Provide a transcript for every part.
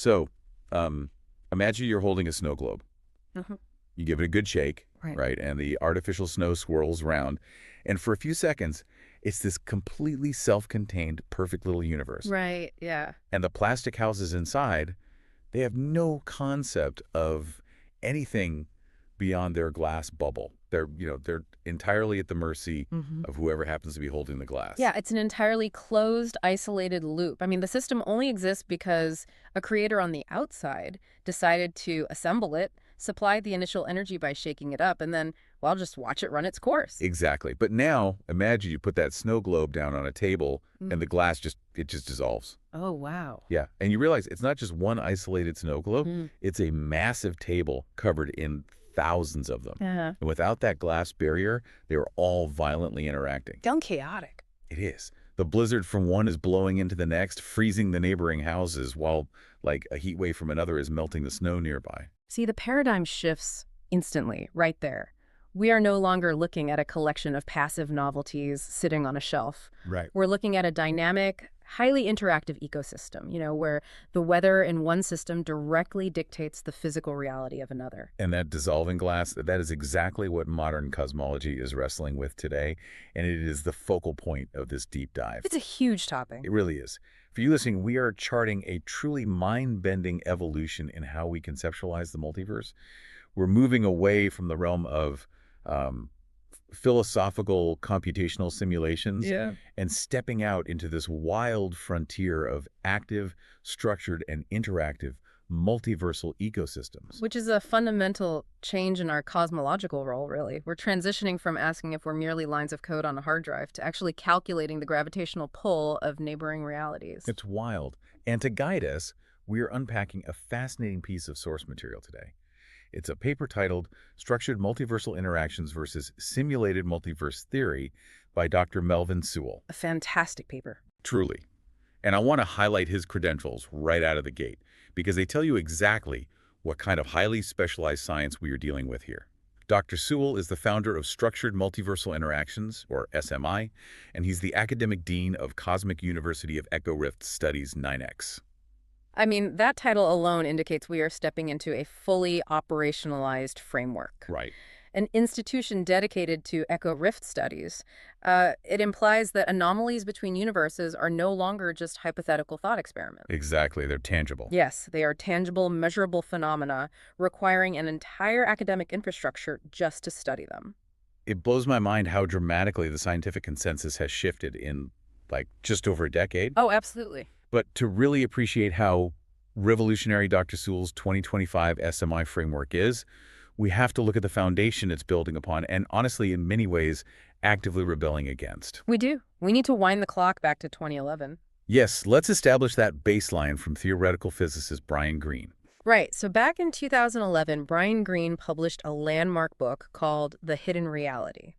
So, imagine you're holding a snow globe. Mhm. You give it a good shake, Right. right? And the artificial snow swirls around. And for a few seconds, it's this completely self-contained, perfect little universe. Right, yeah. And the plastic houses inside, they have no concept of anything beyond their glass bubble. They're entirely at the mercy Hmm. of whoever happens to be holding the glass. Yeah, it's an entirely closed, isolated loop. I mean, the system only exists because a creator on the outside decided to assemble it, supply the initial energy by shaking it up, and then, well, just watch it run its course. Exactly. But now, imagine you put that snow globe down on a table and the glass just dissolves. Oh, wow. Yeah. And you realize it's not just one isolated snow globe. Mm. It's a massive table covered in thousands of them. Uh-huh. And without that glass barrier, they were all violently interacting. Down chaotic. It is. The blizzard from one is blowing into the next, freezing the neighboring houses, while, like, a heat wave from another is melting the snow nearby. See, the paradigm shifts instantly, right there. We are no longer looking at a collection of passive novelties sitting on a shelf. Right. We're looking at a dynamic, highly interactive ecosystem, where the weather in one system directly dictates the physical reality of another. And that dissolving glass, that is exactly what modern cosmology is wrestling with today, and it is the focal point of this deep dive. It's a huge topic. It really is. For you listening, we are charting a truly mind-bending evolution in how we conceptualize the multiverse. We're moving away from the realm of philosophical computational simulations and stepping out into this wild frontier of active, structured, and interactive multiversal ecosystems. Which is a fundamental change in our cosmological role, really. We're transitioning from asking if we're merely lines of code on a hard drive to actually calculating the gravitational pull of neighboring realities. It's wild. And to guide us, we are unpacking a fascinating piece of source material today. It's a paper titled Structured Multiversal Interactions versus Simulated Multiverse Theory by Dr. Melvin Sewell. A fantastic paper. Truly. And I want to highlight his credentials right out of the gate, because they tell you exactly what kind of highly specialized science we are dealing with here. Dr. Sewell is the founder of Structured Multiversal Interactions, or SMI, and he's the academic dean of Cosmic University of Echo Rift Studies 9X. I mean, that title alone indicates we are stepping into a fully operationalized framework. Right. An institution dedicated to echo rift studies. It implies that anomalies between universes are no longer just hypothetical thought experiments. Exactly. They're tangible. Yes, they are tangible, measurable phenomena requiring an entire academic infrastructure just to study them. It blows my mind how dramatically the scientific consensus has shifted in, like, just over a decade. Oh, absolutely. But to really appreciate how revolutionary Dr. Sewell's 2025 SMI framework is, we have to look at the foundation it's building upon and, honestly, in many ways, actively rebelling against. We do. We need to wind the clock back to 2011. Yes, let's establish that baseline from theoretical physicist Brian Greene. Right. So back in 2011, Brian Greene published a landmark book called The Hidden Reality.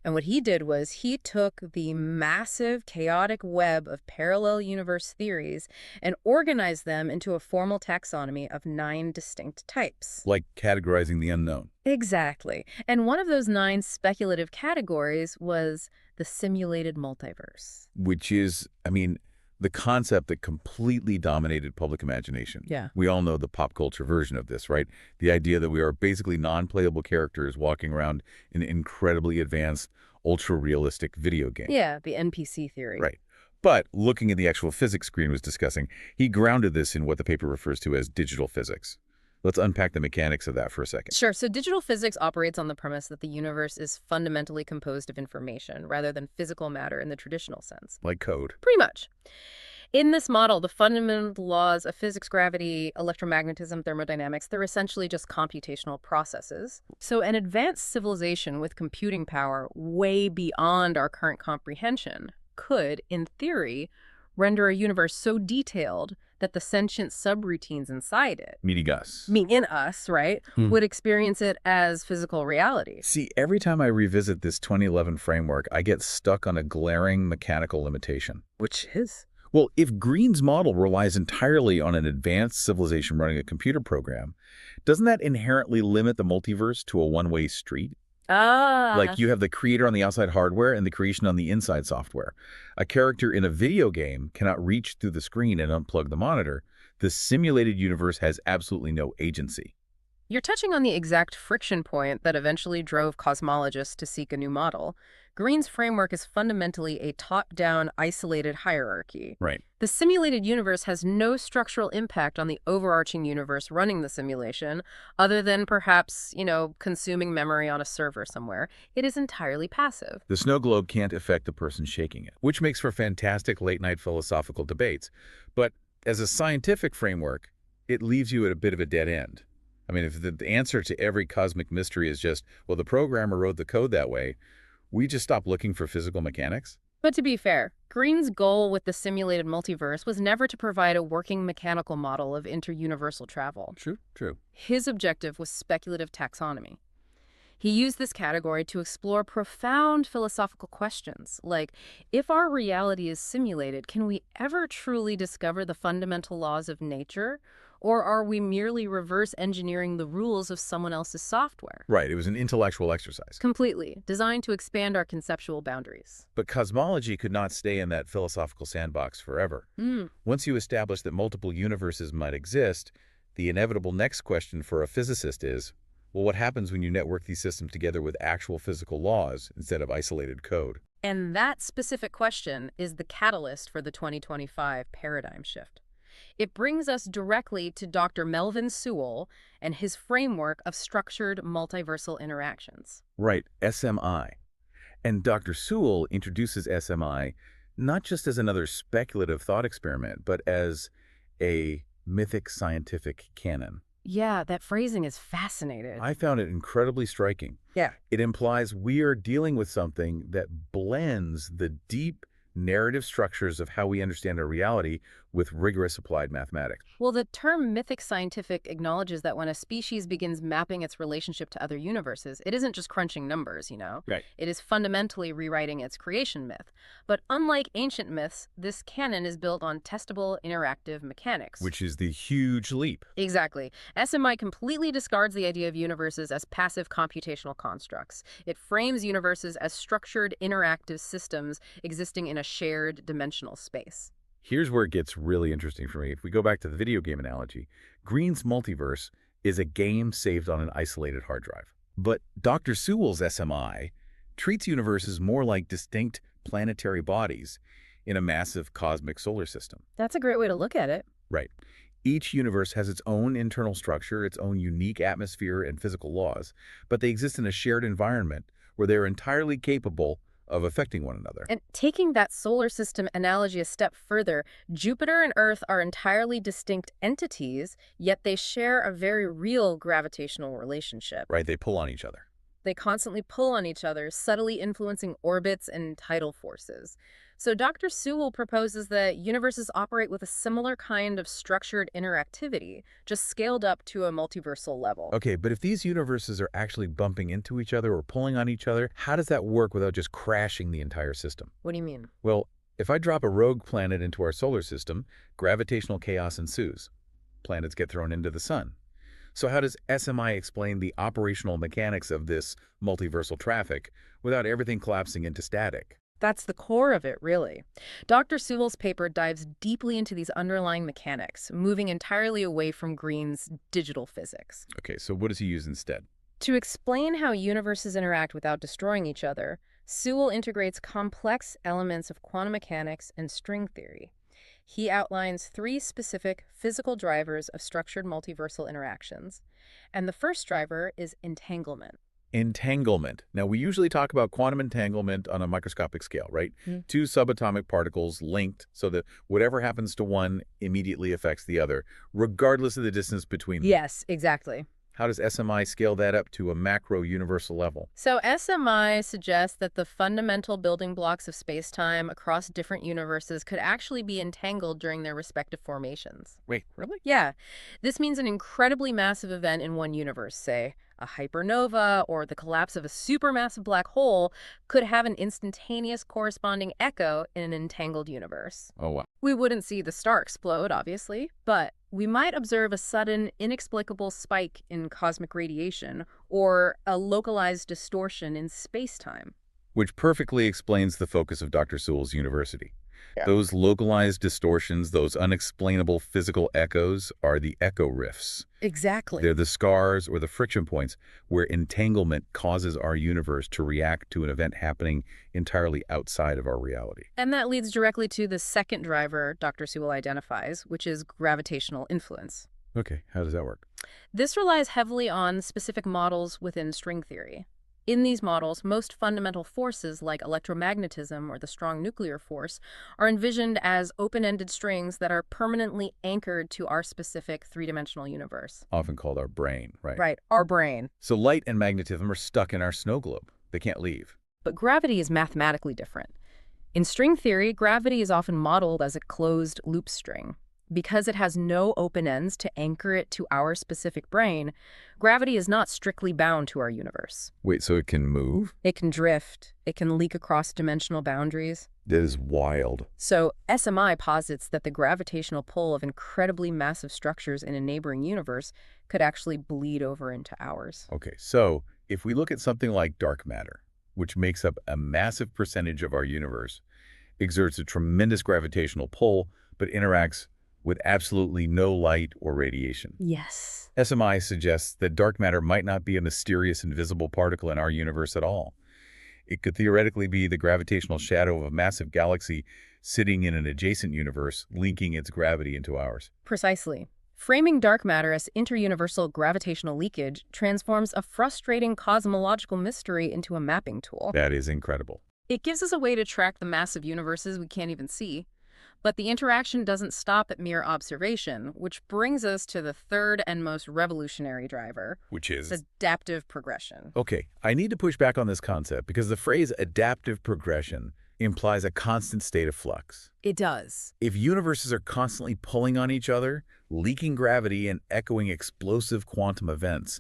And what he did was he took the massive, chaotic web of parallel universe theories and organized them into a formal taxonomy of 9 distinct types. Like categorizing the unknown. Exactly. And one of those 9 speculative categories was the simulated multiverse. Which is, the concept that completely dominated public imagination. Yeah. We all know the pop culture version of this, right? The idea that we are basically non-playable characters walking around in an incredibly advanced, ultra-realistic video game. Yeah, the NPC theory. Right. But looking at the actual physics Greene was discussing, he grounded this in what the paper refers to as digital physics. Let's unpack the mechanics of that for a second. Sure. So digital physics operates on the premise that the universe is fundamentally composed of information rather than physical matter in the traditional sense. Like code. Pretty much. In this model, the fundamental laws of physics, gravity, electromagnetism, thermodynamics, they're essentially just computational processes. So an advanced civilization with computing power way beyond our current comprehension could, in theory, render a universe so detailed that the sentient subroutines inside it, Meaning us. in us, right, would experience it as physical reality. See, every time I revisit this 2011 framework, I get stuck on a glaring mechanical limitation. Which is? Well, if Greene's model relies entirely on an advanced civilization running a computer program, doesn't that inherently limit the multiverse to a one-way street? Like you have the creator on the outside hardware and the creation on the inside software. A character in a video game cannot reach through the screen and unplug the monitor. The simulated universe has absolutely no agency. You're touching on the exact friction point that eventually drove cosmologists to seek a new model. Greene's framework is fundamentally a top-down, isolated hierarchy. Right. The simulated universe has no structural impact on the overarching universe running the simulation, other than perhaps, consuming memory on a server somewhere. It is entirely passive. The snow globe can't affect the person shaking it, which makes for fantastic late-night philosophical debates. But as a scientific framework, it leaves you at a bit of a dead end. I mean, if the answer to every cosmic mystery is just, well, the programmer wrote the code that way, we just stop looking for physical mechanics? But to be fair, Greene's goal with the simulated multiverse was never to provide a working mechanical model of interuniversal travel. True, true. His objective was speculative taxonomy. He used this category to explore profound philosophical questions, like, if our reality is simulated, can we ever truly discover the fundamental laws of nature? Or are we merely reverse engineering the rules of someone else's software? Right, it was an intellectual exercise. Completely, designed to expand our conceptual boundaries. But cosmology could not stay in that philosophical sandbox forever. Once you establish that multiple universes might exist, the inevitable next question for a physicist is, well, what happens when you network these systems together with actual physical laws instead of isolated code? And that specific question is the catalyst for the 2025 paradigm shift. It brings us directly to Dr. Melvin Sewell and his framework of structured multiversal interactions. Right, SMI. And Dr. Sewell introduces SMI not just as another speculative thought experiment, but as a mythic scientific canon. Yeah, that phrasing is fascinating. I found it incredibly striking. Yeah. It implies we are dealing with something that blends the deep narrative structures of how we understand our reality with rigorous applied mathematics. Well, the term mythic scientific acknowledges that when a species begins mapping its relationship to other universes, it isn't just crunching numbers, Right. It is fundamentally rewriting its creation myth. But unlike ancient myths, this canon is built on testable interactive mechanics. Which is the huge leap. Exactly. SMI completely discards the idea of universes as passive computational constructs. It frames universes as structured interactive systems existing in a shared dimensional space. Here's where it gets really interesting for me. If we go back to the video game analogy, Greene's Multiverse is a game saved on an isolated hard drive. But Dr. Sewell's SMI treats universes more like distinct planetary bodies in a massive cosmic solar system. That's a great way to look at it. Right. Each universe has its own internal structure, its own unique atmosphere and physical laws, but they exist in a shared environment where they're entirely capable of affecting one another. And taking that solar system analogy a step further, Jupiter and Earth are entirely distinct entities, yet they share a very real gravitational relationship. Right, they pull on each other. They constantly pull on each other, subtly influencing orbits and tidal forces. So Dr. Sewell proposes that universes operate with a similar kind of structured interactivity, just scaled up to a multiversal level. Okay, but if these universes are actually bumping into each other or pulling on each other, how does that work without just crashing the entire system? What do you mean? Well, if I drop a rogue planet into our solar system, gravitational chaos ensues. Planets get thrown into the sun. So how does SMI explain the operational mechanics of this multiversal traffic without everything collapsing into static? That's the core of it, really. Dr. Sewell's paper dives deeply into these underlying mechanics, moving entirely away from Greene's digital physics. Okay, so what does he use instead? To explain how universes interact without destroying each other, Sewell integrates complex elements of quantum mechanics and string theory. He outlines 3 specific physical drivers of structured multiversal interactions, and the first driver is entanglement. Entanglement. Now, we usually talk about quantum entanglement on a microscopic scale, right? 2 subatomic particles linked so that whatever happens to one immediately affects the other, regardless of the distance between them. Yes, exactly. How does SMI scale that up to a macro universal level? So SMI suggests that the fundamental building blocks of space-time across different universes could actually be entangled during their respective formations. Wait, really? Yeah, this means an incredibly massive event in one universe, say a hypernova or the collapse of a supermassive black hole, could have an instantaneous corresponding echo in an entangled universe. Oh, wow. We wouldn't see the star explode, obviously, but we might observe a sudden, inexplicable spike in cosmic radiation or a localized distortion in space-time. Which perfectly explains the focus of Dr. Sewell's university. Yeah. Those localized distortions, those unexplainable physical echoes, are the echo rifts. Exactly. They're the scars or the friction points where entanglement causes our universe to react to an event happening entirely outside of our reality. And that leads directly to the second driver Dr. Sewell identifies, which is gravitational influence. Okay, how does that work? This relies heavily on specific models within string theory. In these models, most fundamental forces like electromagnetism or the strong nuclear force are envisioned as open-ended strings that are permanently anchored to our specific three-dimensional universe. Often called our brain, right? Right, our brain. So light and magnetism are stuck in our snow globe. They can't leave. But gravity is mathematically different. In string theory, gravity is often modeled as a closed loop string. Because it has no open ends to anchor it to our specific brain, gravity is not strictly bound to our universe. Wait, so it can move? It can drift. It can leak across dimensional boundaries. That is wild. So SMI posits that the gravitational pull of incredibly massive structures in a neighboring universe could actually bleed over into ours. Okay, so if we look at something like dark matter, which makes up a massive percentage of our universe, exerts a tremendous gravitational pull, but interacts with absolutely no light or radiation. Yes. SMI suggests that dark matter might not be a mysterious invisible particle in our universe at all. It could theoretically be the gravitational shadow of a massive galaxy sitting in an adjacent universe, linking its gravity into ours. Precisely. Framing dark matter as interuniversal gravitational leakage transforms a frustrating cosmological mystery into a mapping tool. That is incredible. It gives us a way to track the massive universes we can't even see. But the interaction doesn't stop at mere observation, which brings us to the third and most revolutionary driver, Which is? adaptive progression. Okay, I need to push back on this concept because the phrase adaptive progression implies a constant state of flux. It does. If universes are constantly pulling on each other, leaking gravity and echoing explosive quantum events,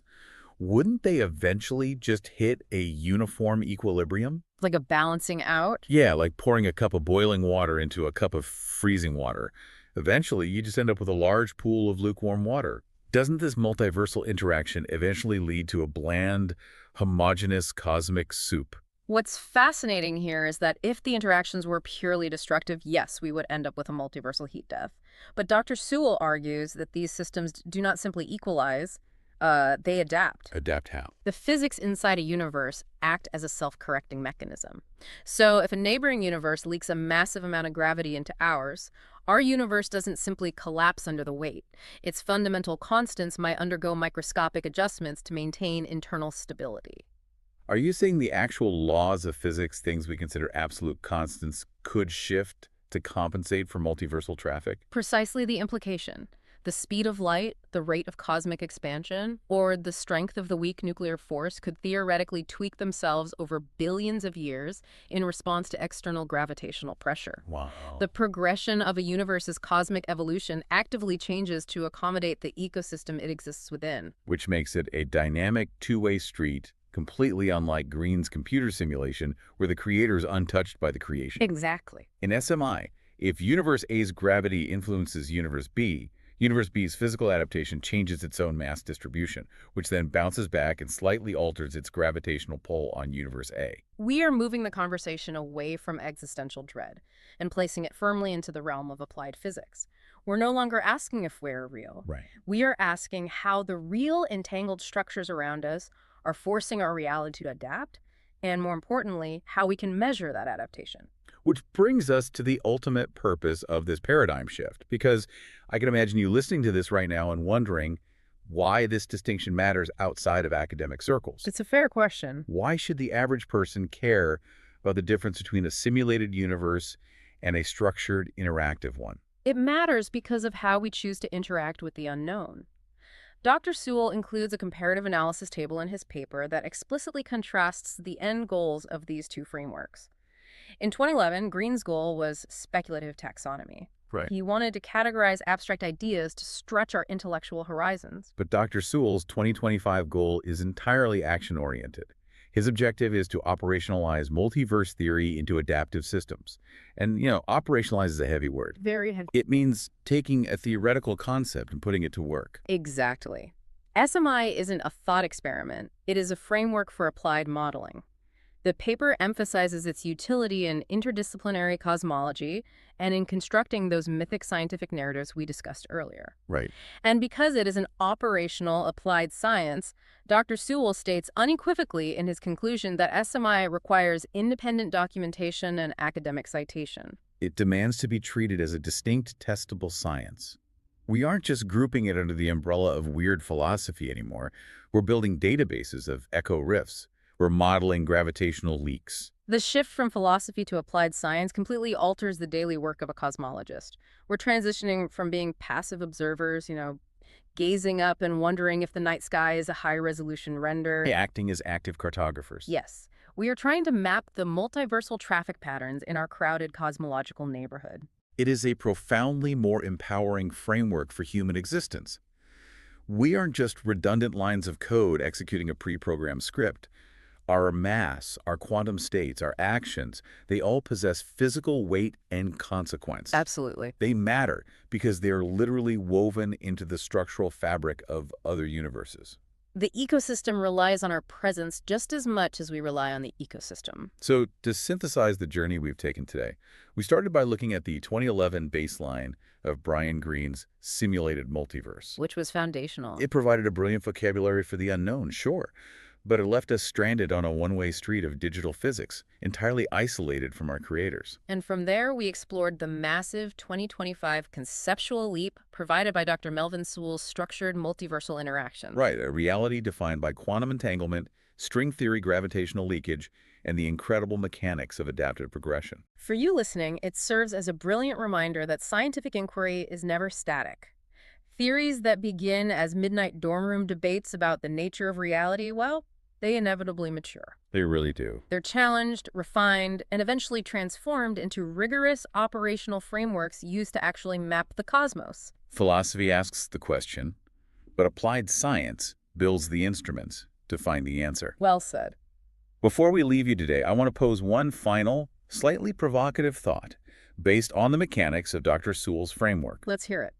wouldn't they eventually just hit a uniform equilibrium? Like a balancing out. Yeah, like pouring a cup of boiling water into a cup of freezing water. Eventually, you just end up with a large pool of lukewarm water. Doesn't this multiversal interaction eventually lead to a bland, homogeneous cosmic soup? What's fascinating here is that if the interactions were purely destructive, yes, we would end up with a multiversal heat death. But Dr. Sewell argues that these systems do not simply equalize, they adapt. Adapt how? The physics inside a universe act as a self-correcting mechanism. So if a neighboring universe leaks a massive amount of gravity into ours, our universe doesn't simply collapse under the weight. Its fundamental constants might undergo microscopic adjustments to maintain internal stability. Are you saying the actual laws of physics, things we consider absolute constants, could shift to compensate for multiversal traffic? Precisely the implication. The speed of light, the rate of cosmic expansion, or the strength of the weak nuclear force could theoretically tweak themselves over billions of years in response to external gravitational pressure. Wow. The progression of a universe's cosmic evolution actively changes to accommodate the ecosystem it exists within. Which makes it a dynamic two-way street, completely unlike Greene's computer simulation, where the creator is untouched by the creation. Exactly. In SMI, if Universe A's gravity influences Universe B, Universe B's physical adaptation changes its own mass distribution, which then bounces back and slightly alters its gravitational pull on Universe A. We are moving the conversation away from existential dread and placing it firmly into the realm of applied physics. We're no longer asking if we're real. Right. We are asking how the real entangled structures around us are forcing our reality to adapt, and more importantly, how we can measure that adaptation. Which brings us to the ultimate purpose of this paradigm shift, because I can imagine you listening to this right now and wondering why this distinction matters outside of academic circles. It's a fair question. Why should the average person care about the difference between a simulated universe and a structured, interactive one? It matters because of how we choose to interact with the unknown. Dr. Sewell includes a comparative analysis table in his paper that explicitly contrasts the end goals of these two frameworks. In 2011, Greene's goal was speculative taxonomy. Right. He wanted to categorize abstract ideas to stretch our intellectual horizons. But Dr. Sewell's 2025 goal is entirely action-oriented. His objective is to operationalize multiverse theory into adaptive systems. And, operationalize is a heavy word. Very heavy. It means taking a theoretical concept and putting it to work. Exactly. SMI isn't a thought experiment. It is a framework for applied modeling. The paper emphasizes its utility in interdisciplinary cosmology and in constructing those mythic scientific narratives we discussed earlier. Right. And because it is an operational applied science, Dr. Sewell states unequivocally in his conclusion that SMI requires independent documentation and academic citation. It demands to be treated as a distinct, testable science. We aren't just grouping it under the umbrella of weird philosophy anymore. We're building databases of echo rifts. We're modeling gravitational leaks. The shift from philosophy to applied science completely alters the daily work of a cosmologist. We're transitioning from being passive observers, gazing up and wondering if the night sky is a high-resolution render. Acting as active cartographers. Yes, we are trying to map the multiversal traffic patterns in our crowded cosmological neighborhood. It is a profoundly more empowering framework for human existence. We aren't just redundant lines of code executing a pre-programmed script. Our mass, our quantum states, our actions, they all possess physical weight and consequence. Absolutely. They matter because they are literally woven into the structural fabric of other universes. The ecosystem relies on our presence just as much as we rely on the ecosystem. So, to synthesize the journey we've taken today, we started by looking at the 2011 baseline of Brian Greene's simulated multiverse. Which was foundational. It provided a brilliant vocabulary for the unknown, sure, but it left us stranded on a one-way street of digital physics, entirely isolated from our creators. And from there, we explored the massive 2025 conceptual leap provided by Dr. Melvin Sewell's Structured Multiversal Interactions. Right, a reality defined by quantum entanglement, string theory gravitational leakage, and the incredible mechanics of adaptive progression. For you listening, it serves as a brilliant reminder that scientific inquiry is never static. Theories that begin as midnight dorm room debates about the nature of reality, well, they inevitably mature. They really do. They're challenged, refined, and eventually transformed into rigorous operational frameworks used to actually map the cosmos. Philosophy asks the question, but applied science builds the instruments to find the answer. Well said. Before we leave you today, I want to pose one final, slightly provocative thought based on the mechanics of Dr. Sewell's framework. Let's hear it.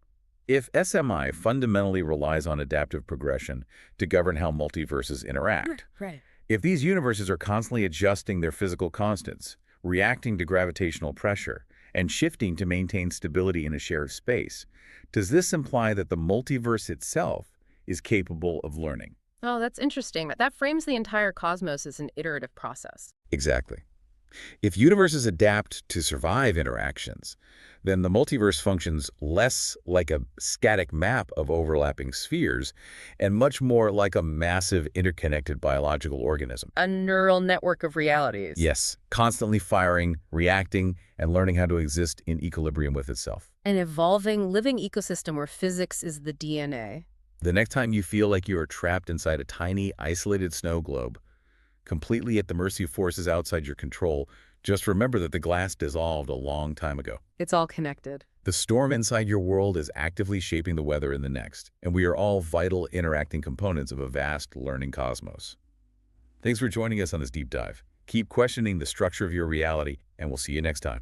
If SMI fundamentally relies on adaptive progression to govern how multiverses interact, Right. if these universes are constantly adjusting their physical constants, reacting to gravitational pressure, and shifting to maintain stability in a shared space, does this imply that the multiverse itself is capable of learning? Oh, that's interesting. That frames the entire cosmos as an iterative process. Exactly. If universes adapt to survive interactions, then the multiverse functions less like a static map of overlapping spheres and much more like a massive interconnected biological organism. A neural network of realities. Yes, constantly firing, reacting, and learning how to exist in equilibrium with itself. An evolving, living ecosystem where physics is the DNA. The next time you feel like you are trapped inside a tiny, isolated snow globe, completely at the mercy of forces outside your control, just remember that the glass dissolved a long time ago. It's all connected. The storm inside your world is actively shaping the weather in the next, and we are all vital interacting components of a vast learning cosmos. Thanks for joining us on this deep dive. Keep questioning the structure of your reality, and we'll see you next time.